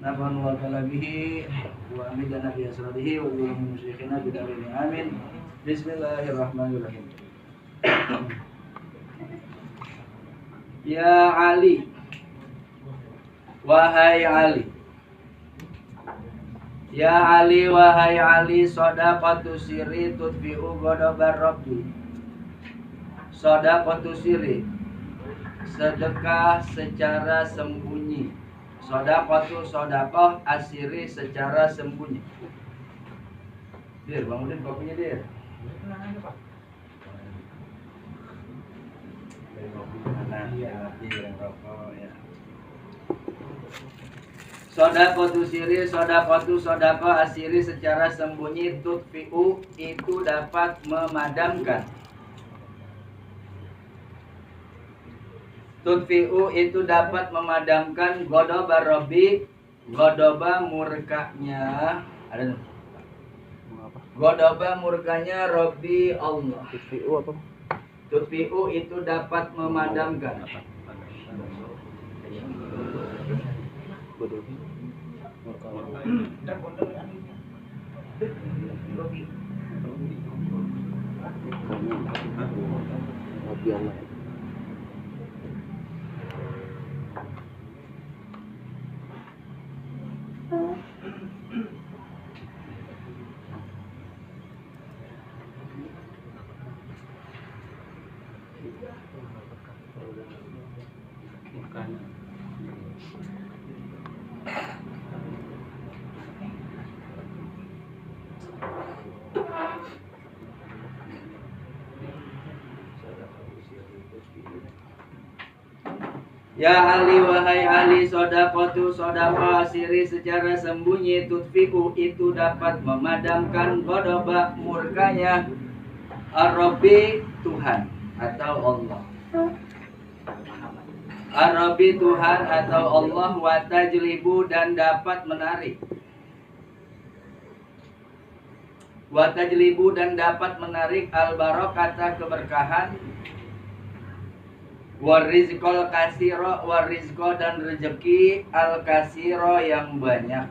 nafa'an wa bihi wa amidana bi asrarihi wa bi musyikhina bi darin amin. Bismillahirrahmanirrahim. Ya Ali, wahai Ali. Ya Ali, wahai Ali, shadaqatu sirri tudfi'u ghadabar rabbi. Shadaqatu sirri, sedekah secara sembunyi. Shadaqatu shadaqah asiri secara sembunyi. Dir, bangunin kopinya, Dir. Shadaqatu sirri, shadaqatu shadaqah asiri secara sembunyi. Tudfi'u, itu dapat memadamkan. Tudfi'u, itu dapat memadamkan ghadaba rabbi, ghadaba murkanya. Ada ghadaba murkanya Rabbi Allah. Tudfi'u apa? Tudfi'u, itu dapat memadamkan. Rabbi Allah. Ya Ali, wahai Ali, shadaqatu shadaqah asiri secara sembunyi. Tudfi'u, itu dapat memadamkan ghadaba murkanya Ar-Rabbi, Tuhan atau Allah. Ar-Rabbi, Tuhan atau Allah. Wa tajlibu, dan dapat menarik. Wa tajlibu, dan dapat menarik al-barakata, keberkahan. Warizqal kasiro, warizqo, dan rezeki al-kasiro, yang banyak.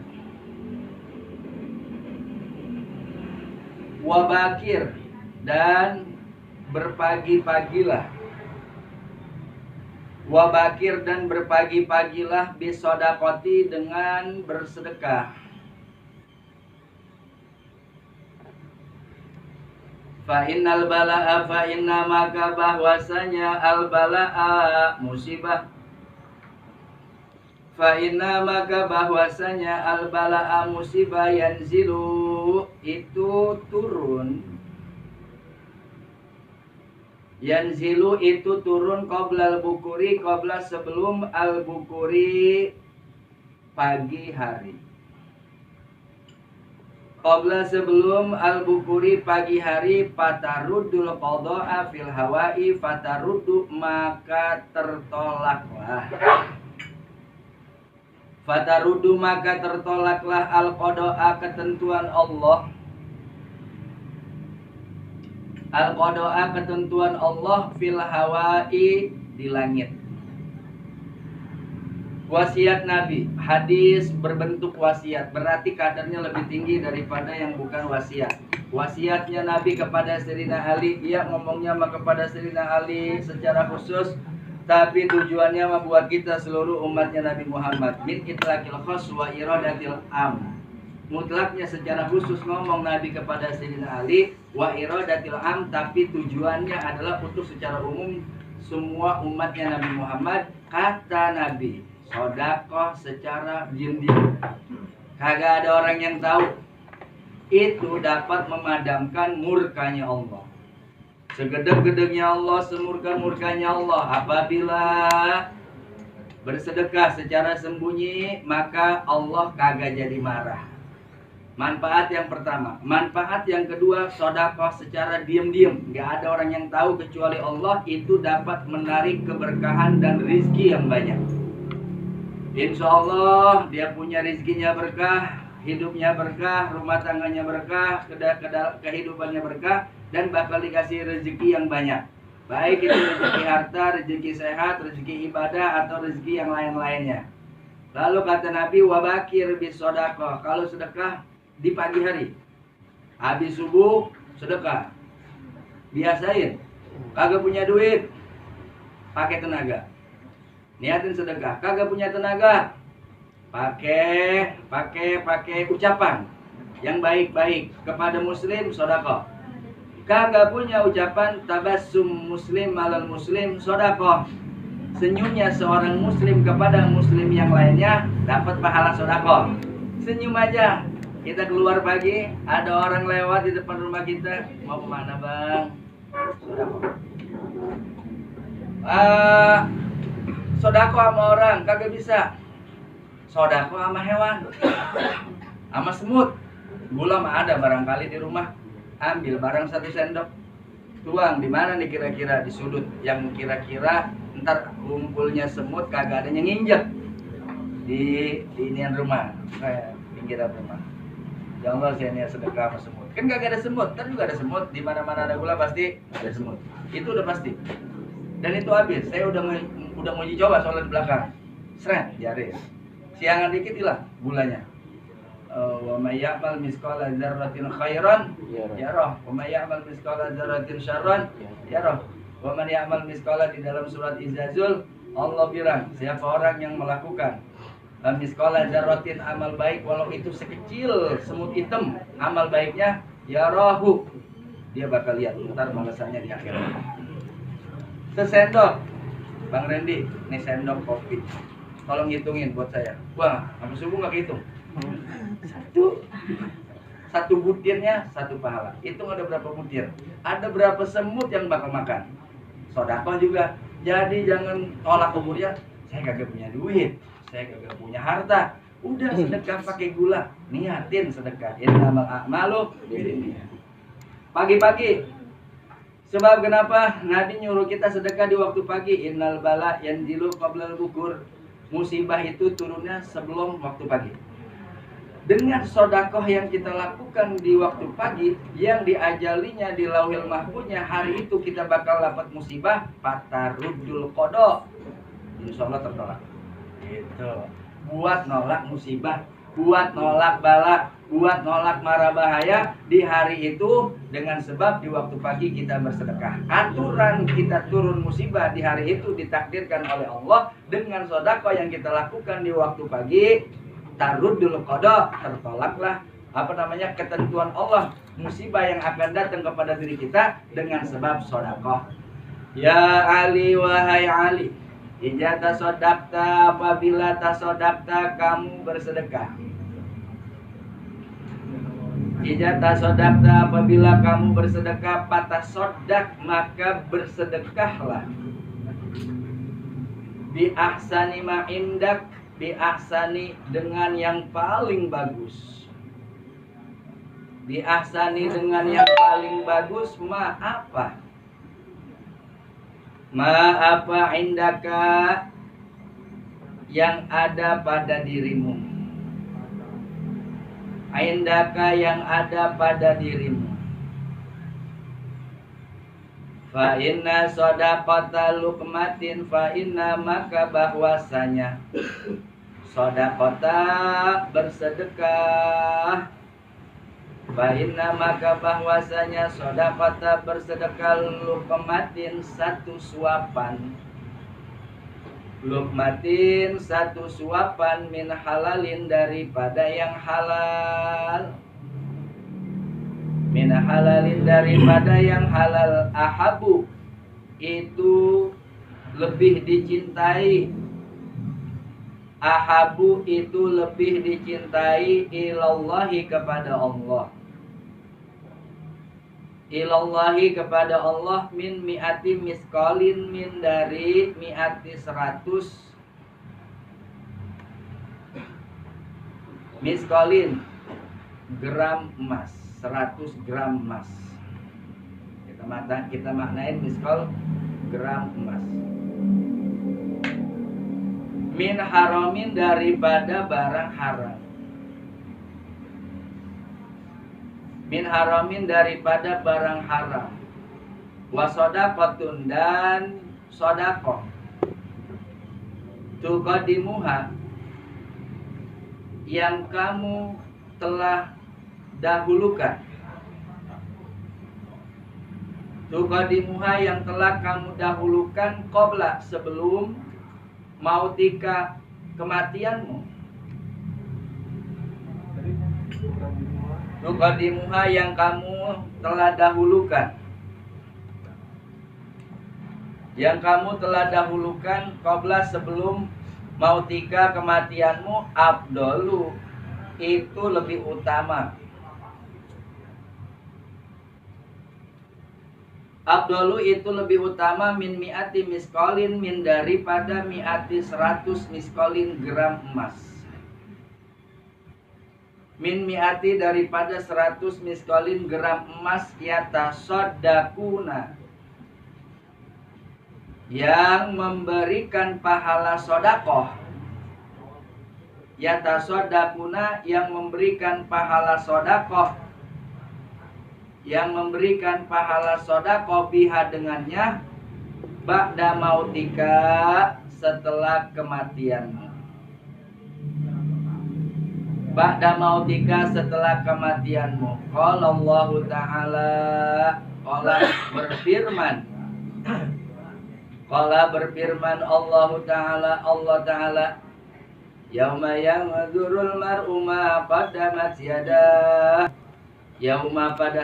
Wabakir, dan berpagi-pagilah. Wabakir, dan berpagi-pagilah bisodakoti, dengan bersedekah. Fa innal bala'a, fa inna, maka bahwasanya al bala'a, musibah. Fa inna, maka bahwasanya al bala'a, musibah, yanzilu, itu turun. Yanzilu, itu turun qabla al bukuri, qabla, sebelum al bukuri, pagi hari. Qabla, sebelum al-bukuri, pagi hari. Fataruddul qada'a fil hawa'i, fataruddu, maka tertolaklah. Fataruddu, maka tertolaklah al-qada'a, ketentuan Allah. Al-qada'a, ketentuan Allah, fil hawa'i, di langit. Wasiat Nabi, hadis berbentuk wasiat, berarti kadarnya lebih tinggi daripada yang bukan wasiat. Wasiatnya Nabi kepada Sayyidina Ali, dia ngomongnya kepada Sayyidina Ali secara khusus, tapi tujuannya membuat kita seluruh umatnya Nabi Muhammad. Min itlaqil khas wa iradatil am. Mutlaknya secara khusus ngomong Nabi kepada Sayyidina Ali, wa iradatil am, tapi tujuannya adalah untuk secara umum semua umatnya Nabi Muhammad. Kata Nabi, sedekah secara diam-diam, kagak ada orang yang tahu, itu dapat memadamkan murkanya Allah. Segedeg-gedegnya Allah, semurka-murkanya Allah. Apabila bersedekah secara sembunyi, maka Allah kagak jadi marah. Manfaat yang pertama. Manfaat yang kedua, sedekah secara diam-diam, nggak ada orang yang tahu kecuali Allah, itu dapat menarik keberkahan dan rizki yang banyak. Insya Allah dia punya rizkinya berkah, hidupnya berkah, rumah tangganya berkah, kehidupannya berkah, dan bakal dikasih rezeki yang banyak. Baik itu rezeki harta, rezeki sehat, rezeki ibadah, atau rezeki yang lain-lainnya. Lalu kata Nabi, wabakir bis sodakoh. Kalau sedekah di pagi hari, habis subuh sedekah. Biasain. Kagak punya duit, pakai tenaga. Niatin sedekah. Kagak punya tenaga, pakai ucapan yang baik-baik kepada muslim, sodakoh. Kagak punya ucapan, tabassum muslim alal muslim, sodakoh. Senyumnya seorang muslim kepada muslim yang lainnya dapat pahala sodakoh. Senyum aja. Kita keluar pagi, ada orang lewat di depan rumah kita, mau kemana bang? Sodakoh. Sodakoh sama orang kagak bisa. Sodakoh sama hewan, sama semut. Gula mah ada barangkali di rumah. Ambil barang 1 sendok, tuang di mana nih kira-kira, di sudut yang kira-kira ntar kumpulnya semut kagak ada yang nginjek di inian rumah, kayak pinggiran rumah. Ya Allah, saya niat sedekah sama semut. Kan kagak ada semut, ntar juga ada semut. Di mana-mana ada gula pasti ada semut. Itu udah pasti. Dan itu habis. Saya udah mau coba soalnya di belakang. Seret, jari. Siangan dikit hilang gulanya. Wa may ya'mal misqala dzarratin khairan yarah, wa may ya'mal misqala dzarratin syarran yarah. Wa man ya'mal misqala, di dalam surat Izzazul Allah bilang, siapa orang yang melakukan misqala dzarratin, amal baik walau itu sekecil semut hitam, amal baiknya yarahu, dia bakal lihat ntar balasannya di akhirat. Sesendok Bang Randy, ini sendok kopi. Tolong hitungin buat saya. Wah, sampai subuh nggak hitung. Satu butirnya 1 pahala. Hitung ada berapa butir. Ada berapa semut yang bakal makan. Sodakoh juga. Jadi jangan tolak ukurnya. Saya kagak punya duit, saya kagak punya harta. Udah sedekah pakai gula. Niatin sedekah. Innamal a'malu binniyat. Pagi-pagi. Sebab kenapa Nabi nyuruh kita sedekah di waktu pagi? Innal bala yanzilu qablal bukur. Musibah itu turunnya sebelum waktu pagi. Dengan sodakoh yang kita lakukan di waktu pagi, yang diajalinya di lauhil mahfuznya, hari itu kita bakal dapat musibah, fatarudul qada. Insya Allah tertolak. Gitu. Buat nolak musibah, buat nolak bala, buat nolak mara bahaya di hari itu, dengan sebab di waktu pagi kita bersedekah. Aturan kita turun musibah di hari itu ditakdirkan oleh Allah dengan sodakoh yang kita lakukan di waktu pagi. Tarudul qada, tertolaklah ketentuan Allah, musibah yang akan datang kepada diri kita dengan sebab sodakoh. Ya Ali, wahai Ali, idza tasodakta, apabila tasodakta kamu bersedekah. Idza tasodakta, apabila kamu bersedekah, patasodak, maka bersedekahlah. Bi ahsani ma indak, bi ahsani, dengan yang paling bagus. Bi ahsani, dengan yang paling bagus. Ma apa? Ma apa indaka, yang ada pada dirimu. Indaka, yang ada pada dirimu. Fa inna shadaqata luqmatin, fa inna, maka bahwasanya shadaqata bersedekah, fa inna, maka bahwasanya shadaqata bersedekah, luqmatin 1 suapan, luqmatin 1 suapan, min halalin, daripada yang halal, min halalin, daripada yang halal, ahabu, itu lebih dicintai, ahabu itu lebih dicintai, ilallahi, kepada Allah, ilallahi, kepada Allah, min mi'ati misqalin, min dari mi'ati 100 misqalin, gram emas, 100 gram emas. Kita maknain misqal, gram emas. Min haramin, daripada barang haram. Min haramin, daripada barang haram. Wa shadaqatun, dan sodakoh. Tuqadimuha, yang kamu telah dahulukan. Tuqaddimuha yang telah kamu dahulukan qabla sebelum mautika kematianmu. Tuqaddimuha yang kamu telah dahulukan. Yang kamu telah dahulukan qabla sebelum mautika kematianmu, afdalu itu lebih utama. Afdalu itu lebih utama min mi'ati miskolin min daripada mi'ati 100 miskolin gram emas. Min mi'ati daripada 100 miskolin gram emas yatasodakuna yang memberikan pahala sodakoh. Yatasodakuna yang memberikan pahala sodakoh, yang memberikan pahala sodakoh biha dengannya ba'da mautika setelah kematianmu. Ba'da mautika setelah kematianmu. Qala Allah Ta'ala, qala berfirman, qala berfirman Allah Ta'ala, yauma yanzurul mar'u ma qaddamat yadah. Yauma pada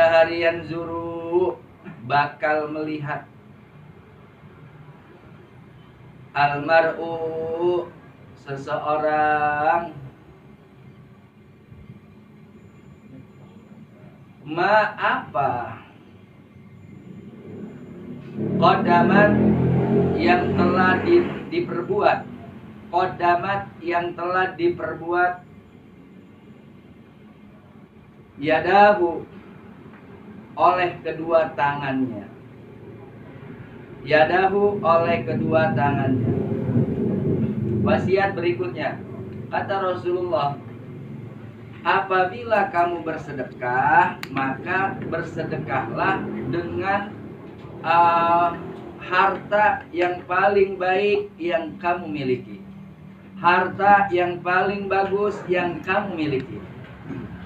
hari yang zuru bakal melihat almar'u seseorang ma apa qadamat yang telah diperbuat, qadamat yang telah diperbuat, yadahu oleh kedua tangannya, yadahu oleh kedua tangannya. Wasiat berikutnya, kata Rasulullah, apabila kamu bersedekah, maka bersedekahlah dengan harta yang paling baik yang kamu miliki, harta yang paling bagus yang kamu miliki.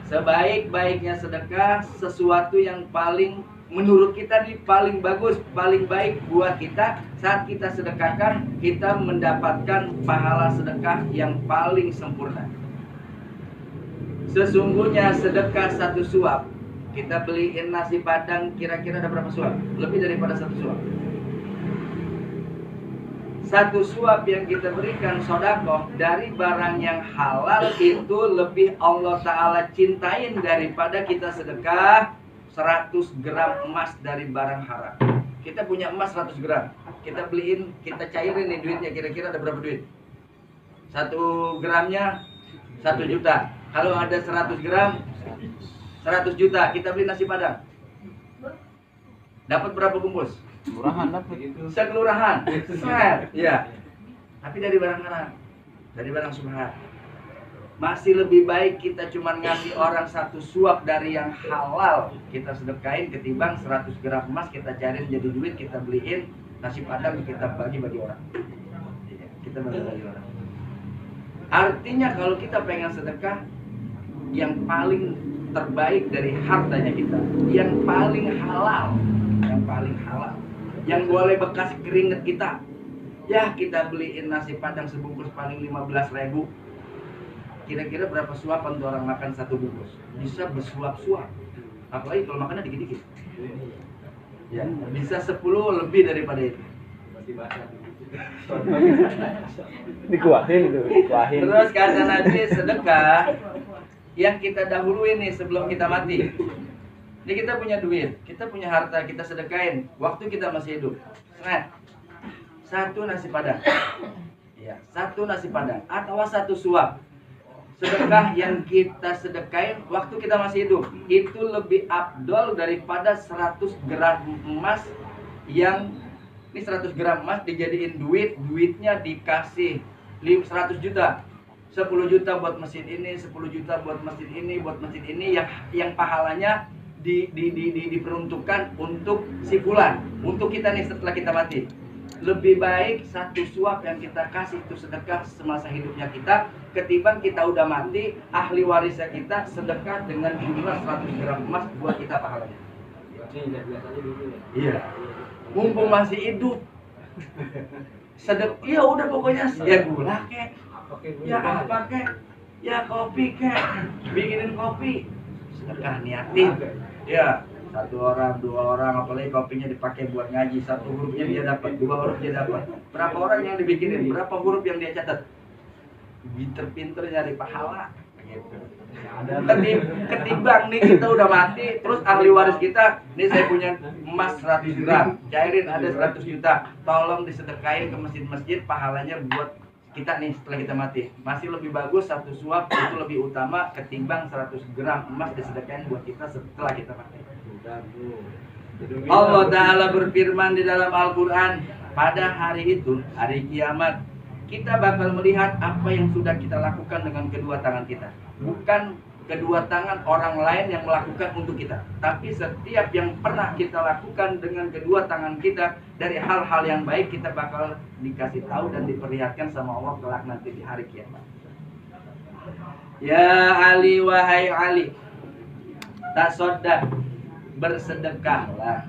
Sebaik-baiknya sedekah sesuatu yang paling menurut kita nih paling bagus, paling baik buat kita. Saat kita sedekahkan, kita mendapatkan pahala sedekah yang paling sempurna. Sesungguhnya sedekah satu suap, kita beliin nasi padang kira-kira ada berapa suap? Lebih daripada satu suap. Satu suap yang kita berikan sodakoh dari barang yang halal itu lebih Allah Ta'ala cintain daripada kita sedekah 100 gram emas dari barang haram. Kita punya emas 100 gram, kita beliin, kita cairin nih duitnya, kira-kira ada berapa duit? 1 gramnya 1 juta. Kalau ada 100 gram 100 juta, kita beli nasi padang, dapat berapa bungkus? Kelurahan dapat itu. Sekelurahan. Iya. Tapi dari barang haram, dari barang subhat. Masih lebih baik kita cuma ngasih orang 1 suap dari yang halal, kita sedekain ketimbang 100 gram emas kita cariin jadi duit, kita beliin nasi padang, kita bagi-bagi orang. Kita bagi-bagi orang. Artinya kalau kita pengen sedekah, yang paling terbaik dari hartanya kita, yang paling halal, yang paling halal, yang boleh bekas keringet kita, ya kita beliin nasi padang sebungkus paling 15.000. Kira-kira berapa suapan tuh orang makan 1 bungkus? Bisa bersuap-suap. Apalagi kalau makannya dikit-dikit. Ya, bisa 10 lebih daripada itu. Dikuahin itu, dikuahin. Terus kata Nabi, sedekah yang kita dahuluin nih sebelum kita mati. Ini kita punya duit, kita punya harta, kita sedekain waktu kita masih hidup. Nah, 1 nasi padang, ya, 1 nasi padang atau 1 suap. Sedekah yang kita sedekain waktu kita masih hidup itu lebih afdol daripada 100 gram emas yang ini 100 gram emas dijadiin duit, duitnya dikasih 100 juta. 10 juta buat masjid ini, 10 juta buat masjid ini, buat masjid ini, yang pahalanya diperuntukkan untuk si fulan, untuk kita nih setelah kita mati. lebih baik satu suap yang kita kasih itu sedekah semasa hidupnya kita, ketimbang kita udah mati, ahli warisnya kita sedekah dengan jumlah 100 gram emas buat kita pahalanya. Iya. Mumpung masih hidup. Iya udah pokoknya ya gula kek, ya apa kek, ya kopi kek, bikinin kopi, sedekah niatin. Ya, satu orang, dua orang, apalagi kopinya dipakai buat ngaji, satu hurufnya dia dapat, dua huruf dia dapat. Berapa orang yang dibikinin, berapa huruf yang dia catat? Pinter-pinter nyari pahala. Gitu. Ketimbang nih kita udah mati, terus ahli waris kita, nih saya punya emas 100 gram, cairin ada 100 juta, tolong disedekain ke masjid-masjid, pahalanya buat kita nih setelah kita mati. Masih lebih bagus satu suap itu lebih utama ketimbang 100 gram emas disedekain buat kita setelah kita mati. Allah Ta'ala berfirman di dalam Al-Quran, pada hari itu, hari kiamat, kita bakal melihat apa yang sudah kita lakukan dengan kedua tangan kita. Bukan kedua tangan orang lain yang melakukan untuk kita, tapi setiap yang pernah kita lakukan dengan kedua tangan kita dari hal-hal yang baik, kita bakal dikasih tahu dan diperlihatkan sama Allah kelak nanti di hari kiamat. Ya Ali, wahai Ali, tasoddaq, bersedekahlah